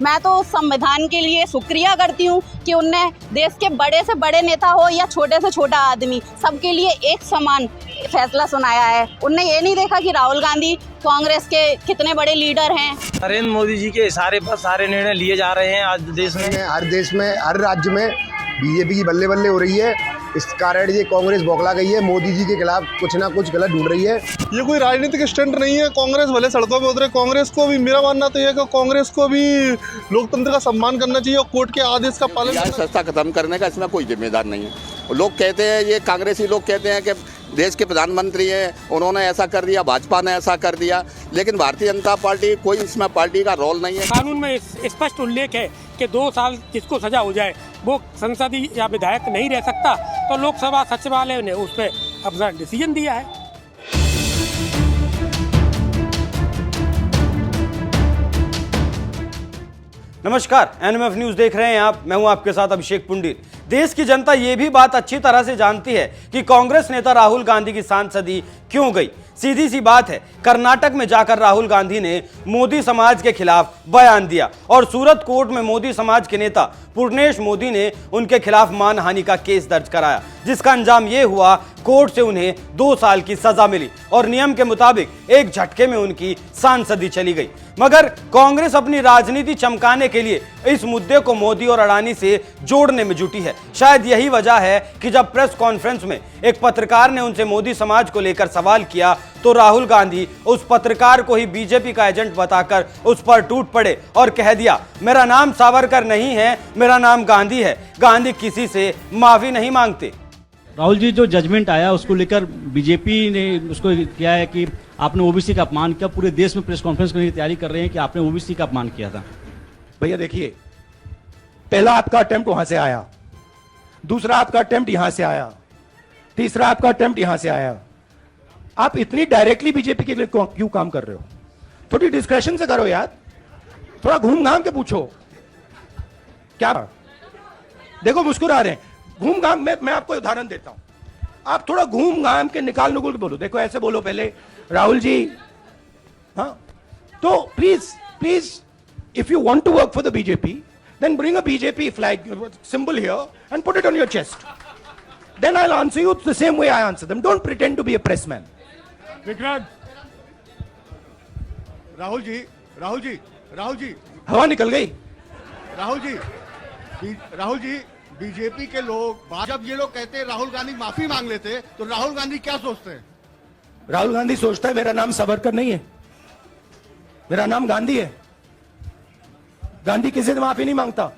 मैं तो उस संविधान के लिए शुक्रिया करती हूँ कि उनने देश के बड़े से बड़े नेता हो या छोटे से छोटा आदमी, सबके लिए एक समान फैसला सुनाया है। उनने ये नहीं देखा कि राहुल गांधी कांग्रेस के कितने बड़े लीडर हैं। नरेंद्र मोदी जी के इशारे पर सारे निर्णय लिए जा रहे हैं। आज देश में हर राज्य में बीजेपी की बल्ले बल्ले हो रही है। इस कारण ये कांग्रेस बौखला गई है, मोदी जी के खिलाफ कुछ ना कुछ गलत ढूंढ रही है। ये कोई राजनीतिक स्टंट नहीं है। कांग्रेस भले सड़कों पे उतरे, कांग्रेस को भी, मेरा मानना तो ये है कि कांग्रेस को भी लोकतंत्र का सम्मान करना चाहिए और कोर्ट के आदेश का पालन। सस्ता खत्म करने का इसमें कोई जिम्मेदार नहीं है। लोग कहते हैं, ये कांग्रेसी लोग कहते हैं कि देश के प्रधानमंत्री हैं, उन्होंने ऐसा कर दिया, भाजपा ने ऐसा कर दिया, लेकिन भारतीय जनता पार्टी, कोई इसमें पार्टी का रोल नहीं है। कानून में स्पष्ट उल्लेख है कि 2 साल जिसको सजा हो जाए वो संसदीय या विधायक नहीं रह सकता। तो लोकसभा सचिवालय ने उस पर अपना डिसीजन दिया है। नमस्कार, एनएमएफ न्यूज देख रहे हैं आप। मैं हूं आपके साथ अभिषेक पुंडीर। देश की जनता यह भी बात अच्छी तरह से जानती है कि कांग्रेस नेता राहुल गांधी की सांसदी क्यों गई। सीधी सी बात है, कर्नाटक में जाकर राहुल गांधी ने मोदी समाज के खिलाफ बयान दिया और सूरत कोर्ट में मोदी समाज के नेता पूर्णेश मोदी ने उनके खिलाफ मानहानि का केस दर्ज कराया, जिसका अंजाम यह हुआ कोर्ट से उन्हें 2 साल की सजा मिली और नियम के मुताबिक एक झटके में उनकी सांसदी चली गई। मगर कांग्रेस अपनी राजनीति चमकाने के लिए इस मुद्दे को मोदी और अडानी से जोड़ने में जुटी है। शायद यही वजह है कि जब प्रेस कॉन्फ्रेंस में एक पत्रकार ने उनसे मोदी समाज को लेकर सवाल किया तो राहुल गांधी उस पत्रकार को ही बीजेपी का एजेंट बताकर उस पर टूट पड़े और कह दिया, मेरा नाम सावरकर नहीं है, मेरा नाम गांधी है। गांधी किसी से माफी नहीं मांगते। राहुल जी, जो जजमेंट आया उसको लेकर बीजेपी ने उसको किया है कि आपने ओबीसी का अपमान किया। पूरे देश में प्रेस कॉन्फ्रेंस करने की तैयारी कर रहे हैं कि आपने ओबीसी का अपमान किया था। भैया देखिए, पहला आपका अटेम्प्ट वहां से आया, दूसरा आपका अटेम्प्ट यहां से आया, तीसरा आपका अटेम्प्ट यहां से आया। आप इतनी डायरेक्टली बीजेपी के लिए क्यों काम कर रहे हो? थोड़ी डिस्कशन से करो यार, थोड़ा घूम घाम के पूछो। क्या देखो मुस्कुरा रहे हैं, घूम घाम। मैं आपको उदाहरण देता हूं, आप थोड़ा घूम घाम के निकाल नुकुल के बोलो। देखो ऐसे बोलो पहले, राहुल जी, हाँ तो please if you want to work for the BJP, then bring a BJP flag symbol here and put it on your chest. Then I'll answer you the same way I answer them. Don't pretend to be a pressman. Vikrant, Rahul ji, हवा निकल गई। Rahul ji, BJP के लोग, जब ये लोग कहते हैं राहुल गांधी माफी मांग लेते, तो राहुल गांधी क्या सोचते हैं? राहुल गांधी सोचता है मेरा नाम सावरकर नहीं है, मेरा नाम गांधी है। गांधी किसी से माफी नहीं मांगता।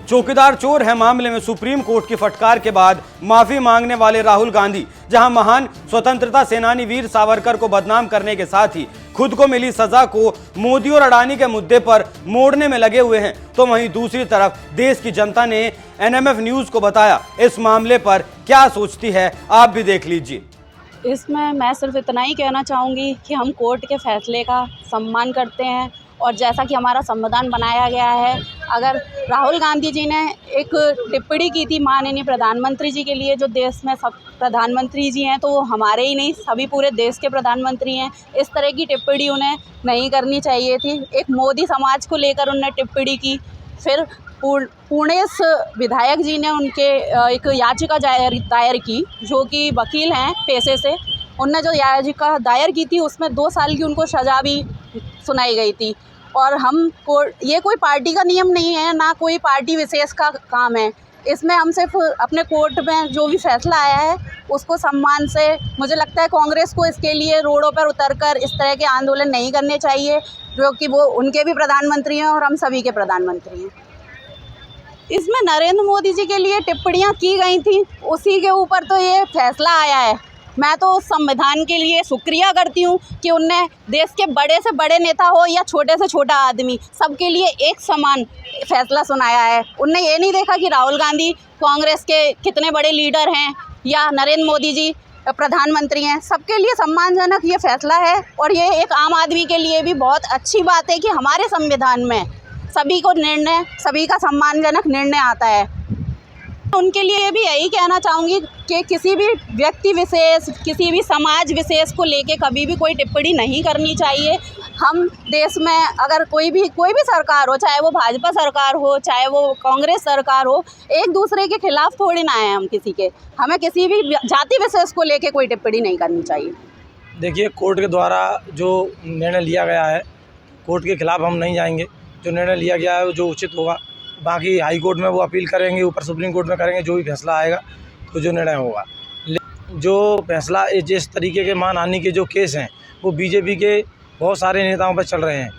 चौकीदार चोर है मामले में सुप्रीम कोर्ट की फटकार के बाद माफी मांगने वाले राहुल गांधी जहां महान स्वतंत्रता सेनानी वीर सावरकर को बदनाम करने के साथ ही खुद को मिली सजा को मोदी और अडानी के मुद्दे पर मोड़ने में लगे हुए हैं, तो वहीं दूसरी तरफ देश की जनता ने एनएमएफ न्यूज को बताया इस मामले पर क्या सोचती है। आप भी देख लीजिए। इसमें मैं सिर्फ इतना ही कहना चाहूँगी कि हम कोर्ट के फैसले का सम्मान करते हैं और जैसा कि हमारा संविधान बनाया गया है, अगर राहुल गांधी जी ने एक टिप्पणी की थी माननीय प्रधानमंत्री जी के लिए, जो देश में सब प्रधानमंत्री जी हैं तो वो हमारे ही नहीं सभी पूरे देश के प्रधानमंत्री हैं, इस तरह की टिप्पणी उन्हें नहीं करनी चाहिए थी। एक मोदी समाज को लेकर उन्होंने टिप्पणी की। फिर पूर्णेश विधायक जी ने उनके एक याचिका दायर की, जो कि वकील हैं पेशे से। उनने जो याचिका दायर की थी उसमें 2 साल की उनको सज़ा भी सुनाई गई थी। और ये कोई पार्टी का नियम नहीं है, ना कोई पार्टी विशेष का काम है। इसमें हम सिर्फ अपने कोर्ट में जो भी फैसला आया है उसको सम्मान से, मुझे लगता है कांग्रेस को इसके लिए रोडों पर उतरकर इस तरह के आंदोलन नहीं करने चाहिए, जो कि वो उनके भी प्रधानमंत्री हैं और हम सभी के प्रधानमंत्री हैं। इसमें नरेंद्र मोदी जी के लिए टिप्पणियां की गई थी, उसी के ऊपर तो ये फैसला आया है। मैं तो उस संविधान के लिए शुक्रिया करती हूँ कि उनने देश के बड़े से बड़े नेता हो या छोटे से छोटा आदमी, सबके लिए एक समान फैसला सुनाया है। उनने ये नहीं देखा कि राहुल गांधी कांग्रेस के कितने बड़े लीडर हैं या नरेंद्र मोदी जी प्रधानमंत्री हैं। सबके लिए सम्मानजनक ये फैसला है और ये एक आम आदमी के लिए भी बहुत अच्छी बात है कि हमारे संविधान में सभी का सम्मानजनक निर्णय आता है। उनके लिए भी यही कहना चाहूँगी कि किसी भी व्यक्ति विशेष, किसी भी समाज विशेष को लेके कभी भी कोई टिप्पणी नहीं करनी चाहिए। हम देश में अगर कोई भी सरकार हो, चाहे वो भाजपा सरकार हो, चाहे वो कांग्रेस सरकार हो, एक दूसरे के खिलाफ थोड़ी ना है हम किसी के। हमें किसी भी जाति विशेष को लेके कोई टिप्पणी नहीं करनी चाहिए। देखिए, कोर्ट के द्वारा जो निर्णय लिया गया है, कोर्ट के खिलाफ हम नहीं जाएंगे। जो निर्णय लिया गया है वो जो उचित होगा, बाकी हाई कोर्ट में वो अपील करेंगे, ऊपर सुप्रीम कोर्ट में करेंगे, जो भी फैसला आएगा तो जो निर्णय होगा। जो फैसला जिस तरीके के मानहानि के जो केस हैं वो बीजेपी के बहुत सारे नेताओं पर चल रहे हैं,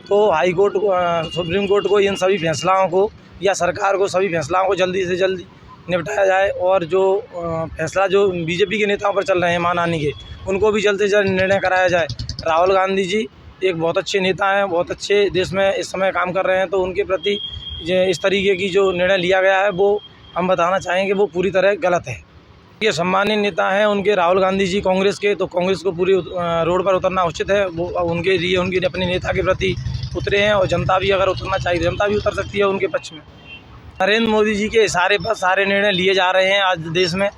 तो हाई कोर्ट को, सुप्रीम कोर्ट को इन सभी फैसलाओं को या सरकार को सभी फैसलाओं को जल्दी से जल्दी निपटाया जाए। और जो फैसला जो बीजेपी के नेताओं पर चल रहे हैं मानहानि के, उनको भी जल्द से जल्द निर्णय कराया जाए। राहुल गांधी जी एक बहुत अच्छे नेता हैं, बहुत अच्छे देश में इस समय काम कर रहे हैं, तो उनके प्रति इस तरीके की जो निर्णय लिया गया है वो हम बताना चाहेंगे वो पूरी तरह गलत है। ये सम्मानीय नेता हैं उनके, राहुल गांधी जी कांग्रेस के, तो कांग्रेस को पूरी रोड पर उतरना उचित है। वो उनके लिए उनके अपने नेता के प्रति उतरे हैं, और जनता भी अगर उतरना चाहिए जनता भी उतर सकती है उनके पक्ष में। नरेंद्र मोदी जी के इशारे पर सारे निर्णय लिए जा रहे हैं आज देश में,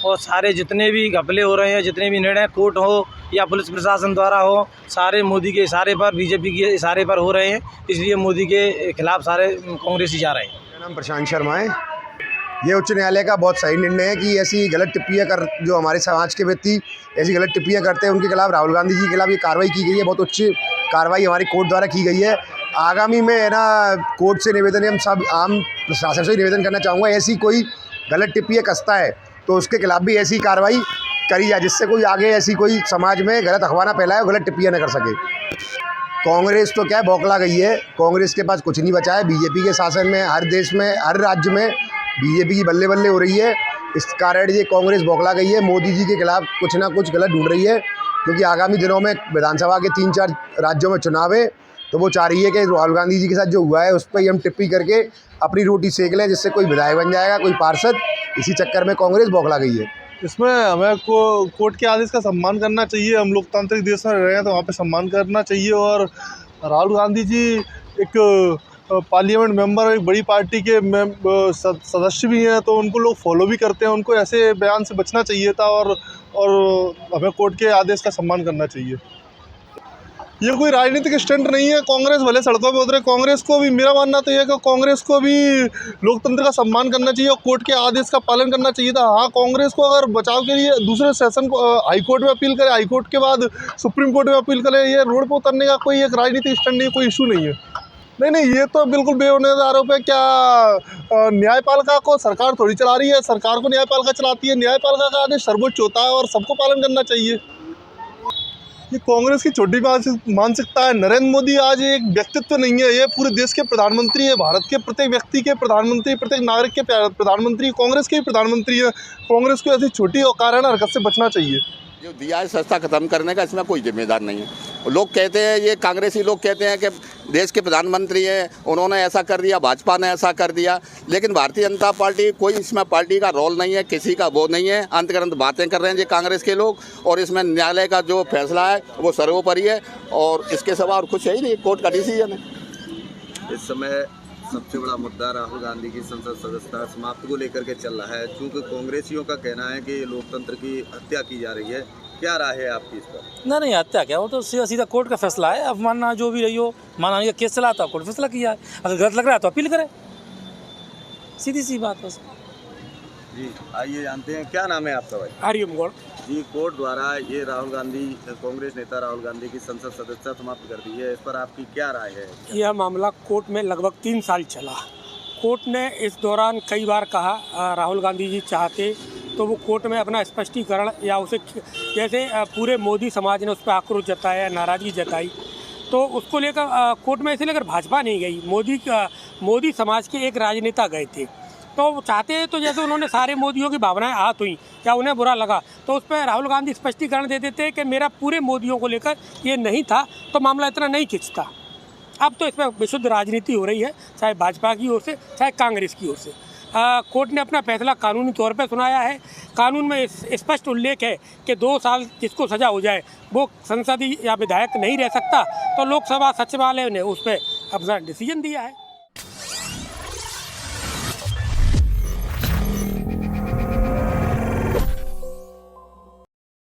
और सारे जितने भी घपले हो रहे हैं, जितने भी निर्णय कोर्ट हो या पुलिस प्रशासन द्वारा हो, सारे मोदी के इशारे पर, बीजेपी के इशारे पर हो रहे हैं। इसलिए मोदी के खिलाफ सारे कांग्रेसी जा रहे हैं। मेरा नाम प्रशांत शर्मा है। ये उच्च न्यायालय का बहुत सही निर्णय है कि ऐसी गलत टिप्पणियाँ जो हमारे समाज के व्यक्ति ऐसी गलत टिप्पणियाँ करते हैं, उनके खिलाफ राहुल गांधी जी के खिलाफ ये कार्रवाई की गई है। बहुत उच्च कार्रवाई हमारी कोर्ट द्वारा की गई है। आगामी में है ना, कोर्ट से निवेदन, हम सब आम प्रशासन से निवेदन करना चाहूँगा, ऐसी कोई गलत टिप्पणियाँ कसता है तो उसके खिलाफ भी ऐसी कार्रवाई करी जाए, जिससे कोई आगे ऐसी कोई समाज में गलत अफवाह ना फैलाए और गलत टिप्पणियाँ न कर सके। कांग्रेस तो क्या है, बौखला गई है। कांग्रेस के पास कुछ नहीं बचा है। बीजेपी के शासन में हर देश में, हर राज्य में बीजेपी की बल्ले बल्ले हो रही है। इस कारण ये कांग्रेस बौखला गई है। मोदी जी के खिलाफ कुछ ना कुछ गलत ढूंढ रही है, क्योंकि आगामी दिनों में विधानसभा के 3-4 राज्यों में चुनाव है, तो वो चाह रही है कि राहुल गांधी जी के साथ जो हुआ है उस पर ही हम टिप्पणी करके अपनी रोटी सेक लें, जिससे कोई विधायक बन जाएगा, कोई पार्षद। इसी चक्कर में कांग्रेस बौखला गई है। इसमें हमें कोर्ट के आदेश का सम्मान करना चाहिए। हम लोकतांत्रिक देश में रह रहे हैं तो वहाँ पे सम्मान करना चाहिए। और राहुल गांधी जी एक पार्लियामेंट मेंबर, एक बड़ी पार्टी के सदस्य भी हैं, तो उनको लोग फॉलो भी करते हैं। उनको ऐसे बयान से बचना चाहिए था, और हमें कोर्ट के आदेश का सम्मान करना चाहिए। ये कोई राजनीतिक स्टंट नहीं है। कांग्रेस भले सड़कों पे उतरे, कांग्रेस को भी, मेरा मानना तो यह है कि कांग्रेस को भी लोकतंत्र का सम्मान करना चाहिए और कोर्ट के आदेश का पालन करना चाहिए था। हाँ, कांग्रेस को अगर बचाव के लिए दूसरे सेशन को हाई कोर्ट में अपील करे, हाई कोर्ट के बाद सुप्रीम कोर्ट में अपील करे, ये रोड पर उतरने का कोई एक राजनीतिक स्टंट नहीं, कोई इशू नहीं है। नहीं, ये तो बिल्कुल बेबुनियाद आरोप है। क्या न्यायपालिका को सरकार थोड़ी चला रही है? सरकार को न्यायपालिका चलाती है। न्यायपालिका का आदेश सर्वोच्च होता है और सबको पालन करना चाहिए। ये कांग्रेस की छोटी मानसिकता है। नरेंद्र मोदी आज एक व्यक्तित्व नहीं है, ये पूरे देश के प्रधानमंत्री है। भारत के प्रत्येक व्यक्ति के प्रधानमंत्री, प्रत्येक नागरिक के प्रधानमंत्री, कांग्रेस के ही प्रधानमंत्री है। कांग्रेस को ऐसी छोटी और कारण हरकत से बचना चाहिए। जो दिया है सस्ता खत्म करने का, इसमें कोई जिम्मेदार नहीं है। लोग कहते हैं, ये कांग्रेसी लोग कहते हैं कि देश के प्रधानमंत्री हैं, उन्होंने ऐसा कर दिया, भाजपा ने ऐसा कर दिया, लेकिन भारतीय जनता पार्टी, कोई इसमें पार्टी का रोल नहीं है, किसी का वो नहीं है। अंतर्गत बातें कर रहे हैं ये कांग्रेस के लोग, और इसमें न्यायालय का जो फैसला है वो सर्वोपरि है, और इसके सिवा और कुछ है ही नहीं। कोर्ट का डिसीजन है। इस समय सबसे बड़ा मुद्दा राहुल गांधी की संसद सदस्यता समाप्ति को लेकर के चल रहा है। चूँकि कांग्रेसियों का कहना है कि लोकतंत्र की हत्या की जा रही है, क्या राय है आपकी इस पर? नहीं, हत्या क्या, वो तो सीधा सीधा कोर्ट का फैसला है। अब मानना जो भी रही हो, मानहानि का केस चला था, कोर्ट फैसला किया है। अगर गलत लग रहा है तो अपील करें, सीधी सी बात बस। जी, आइए जानते हैं, क्या नाम है आपका भाई? हरिओम गौड़ जी, कोर्ट द्वारा ये राहुल गांधी, कांग्रेस नेता राहुल गांधी की संसद सदस्यता समाप्त कर दी है, इस पर आपकी क्या राय है? यह मामला कोर्ट में लगभग 3 साल चला। कोर्ट ने इस दौरान कई बार कहा राहुल गांधी जी चाहते तो वो कोर्ट में अपना स्पष्टीकरण, या उसे जैसे पूरे मोदी समाज ने उस पर आक्रोश जताया, नाराज़गी जताई, तो उसको लेकर कोर्ट में इसे लेकर भाजपा नहीं गई। मोदी समाज के एक राजनेता गए थे, तो वो चाहते हैं तो जैसे उन्होंने सारे मोदियों की भावनाएं आहत हुई या उन्हें बुरा लगा, तो उस पर राहुल गांधी स्पष्टीकरण दे देते कि मेरा पूरे मोदियों को लेकर ये नहीं था, तो मामला इतना नहीं खिंचता। अब तो इसमें विशुद्ध राजनीति हो रही है, चाहे भाजपा की ओर से चाहे कांग्रेस की ओर से। कोर्ट ने अपना फैसला कानूनी तौर पर सुनाया है। कानून में स्पष्ट उल्लेख है कि 2 साल जिसको सज़ा हो जाए वो संसदीय या विधायक नहीं रह सकता, तो लोकसभा सचिवालय ने उस पर अपना डिसीजन दिया है।